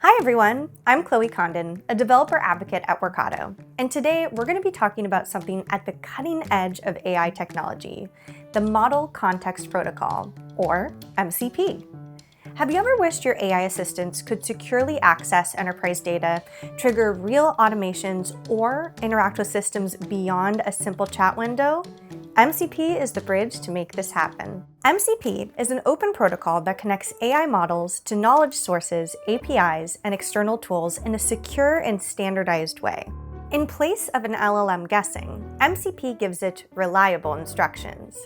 Hi everyone, I'm Chloe Condon, a developer advocate at Workato, and today we're going to be talking about something at the cutting edge of AI technology, the Model Context Protocol, or MCP. Have you ever wished your AI assistants could securely access enterprise data, trigger real automations, or interact with systems beyond a simple chat window? MCP is the bridge to make this happen. MCP is an open protocol that connects AI models to knowledge sources, APIs, and external tools in a secure and standardized way. In place of an LLM guessing, MCP gives it reliable instructions.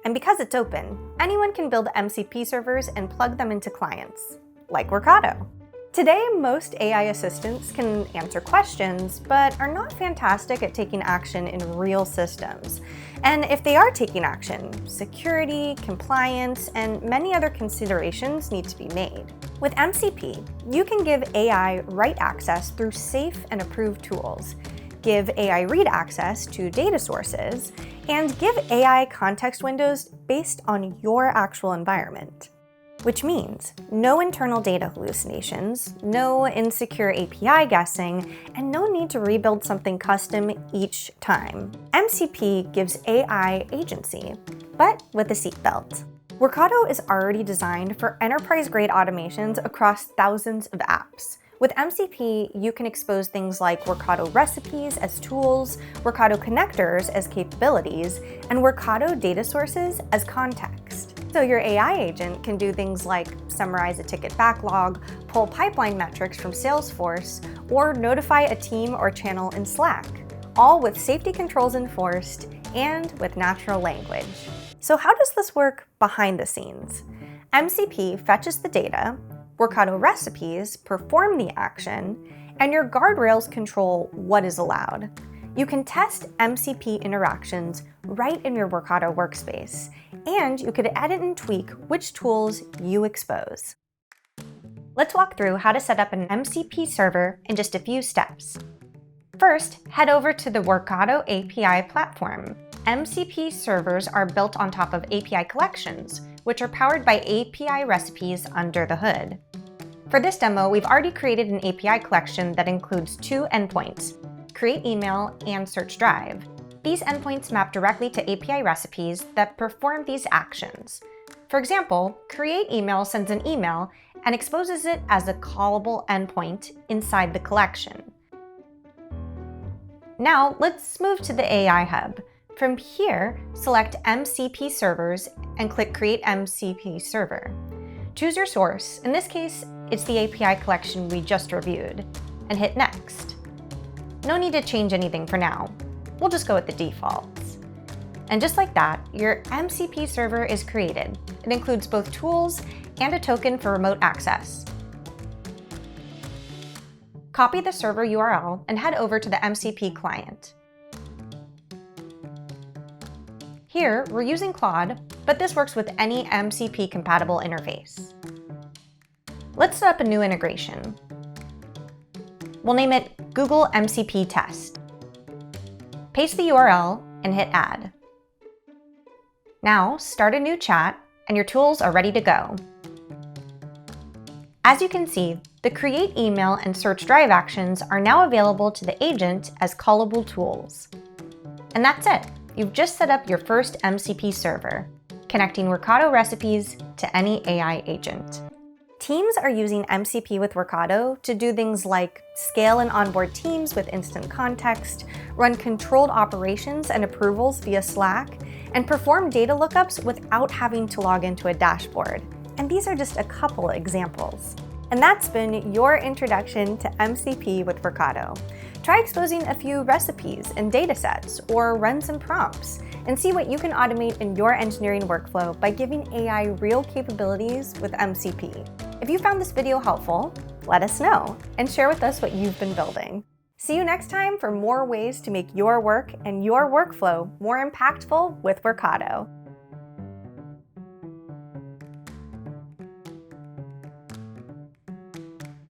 And because it's open, anyone can build MCP servers and plug them into clients, like Workato. Today, most AI assistants can answer questions, but are not fantastic at taking action in real systems. And if they are taking action, security, compliance, and many other considerations need to be made. With MCP, you can give AI write access through safe and approved tools, give AI read access to data sources, and give AI context windows based on your actual environment. Which means no internal data hallucinations, no insecure API guessing, and no need to rebuild something custom each time. MCP gives AI agency, but with a seatbelt. Workato is already designed for enterprise-grade automations across thousands of apps. With MCP, you can expose things like Workato recipes as tools, Workato connectors as capabilities, and Workato data sources as context. So your AI agent can do things like summarize a ticket backlog, pull pipeline metrics from Salesforce, or notify a team or channel in Slack, all with safety controls enforced and with natural language. So how does this work behind the scenes? MCP fetches the data, Workato recipes perform the action, and your guardrails control what is allowed. You can test MCP interactions right in your Workato workspace, and you could edit and tweak which tools you expose. Let's walk through how to set up an MCP server in just a few steps. First, head over to the Workato API platform. MCP servers are built on top of API collections, which are powered by API recipes under the hood. For this demo, we've already created an API collection that includes two endpoints, Create Email and Search Drive. These endpoints map directly to API recipes that perform these actions. For example, Create Email sends an email and exposes it as a callable endpoint inside the collection. Now, let's move to the AI Hub. From here, select MCP Servers and click Create MCP Server. Choose your source, in this case, it's the API collection we just reviewed, and hit Next. No need to change anything for now. We'll just go with the defaults. And just like that, your MCP server is created. It includes both tools and a token for remote access. Copy the server URL and head over to the MCP client. Here, we're using Claude, but this works with any MCP-compatible interface. Let's set up a new integration. We'll name it Google MCP Test. Paste the URL and hit Add. Now, start a new chat, and your tools are ready to go. As you can see, the Create Email and Search Drive actions are now available to the agent as callable tools. And that's it. You've just set up your first MCP server, connecting Workato recipes to any AI agent. Teams are using MCP with Workato to do things like scale and onboard teams with instant context, run controlled operations and approvals via Slack, and perform data lookups without having to log into a dashboard. And these are just a couple examples. And that's been your introduction to MCP with Workato. Try exposing a few recipes and datasets, or run some prompts, and see what you can automate in your engineering workflow by giving AI real capabilities with MCP. If you found this video helpful, let us know and share with us what you've been building. See you next time for more ways to make your work and your workflow more impactful with Workato.